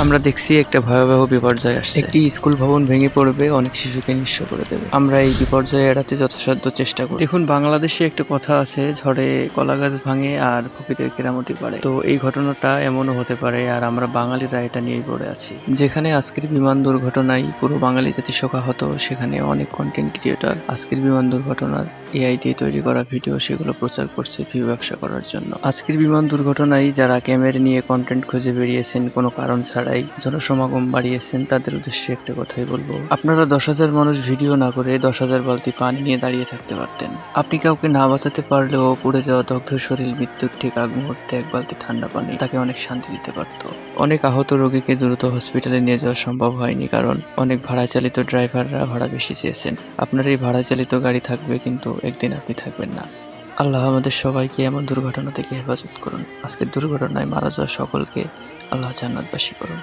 আমরা দেখছি একটা ভয়াবহ বিপর্যয় আসছে। একটি স্কুল ভবন ভেঙে পড়বে, অনেক শিশুকে নিঃস্ব করে দেবে। আমরা এই বিপর্যয় এড়াতে যথাসাধ্য চেষ্টা করি। দেখুন, বাংলাদেশে একটা কথা আছে, ঝড়ে কলা গাছ ভাঙে আর ফকিরের কেরামতি বাড়ে। তো এই ঘটনাটা এমনও হতে পারে, আর আমরা বাঙালিরা এটা নিয়েই পড়ে আছি। যেখানে আজকের বিমান দুর্ঘটনায় পুরো বাঙালি জাতি শোকাহত, সেখানে অনেক কন্টেন্ট ক্রিয়েটর আজকের বিমান দুর্ঘটনার এআই দিয়ে তৈরি করা ভিডিও সেগুলো প্রচার করছে ভিউ ব্যবসা করার জন্য। আজকের বিমান দুর্ঘটনায় যারা ক্যামেরা নিয়ে কন্টেন্ট খুঁজে বেরিয়েছেন, কোনো কারণ ছাড়াই জনসমাগম বাড়িয়েছেন, তাদের উদ্দেশ্যে একটা কথাই বলবো, আপনারা 10,000 মানুষ ভিডিও না করে 10,000 বালতি পানি নিয়ে দাঁড়িয়ে থাকতে পারতেন। আপনি কাউকে না বাঁচাতে পারলেও পুড়ে যাওয়া দগ্ধ শরীর মৃত্যুর ঠিক আগ মুহূর্তে এক বালতি ঠান্ডা পানি তাকে অনেক শান্তি দিতে পারত। অনেক আহত রোগীকে দ্রুত হসপিটালে নিয়ে যাওয়া সম্ভব হয়নি, কারণ অনেক ভাড়া চালিত ড্রাইভাররা ভাড়া বেশি চেয়েছেন। আপনার এই ভাড়া চালিত গাড়ি থাকবে, কিন্তু একদিন আপনি থাকবেন না। আল্লাহ আমাদের সবাইকে এমন দুর্ঘটনা থেকে হেফাজত করুন। আজকের দুর্ঘটনায় মারা যাওয়া সকলকে আল্লাহ জান্নাতবাসী করুন।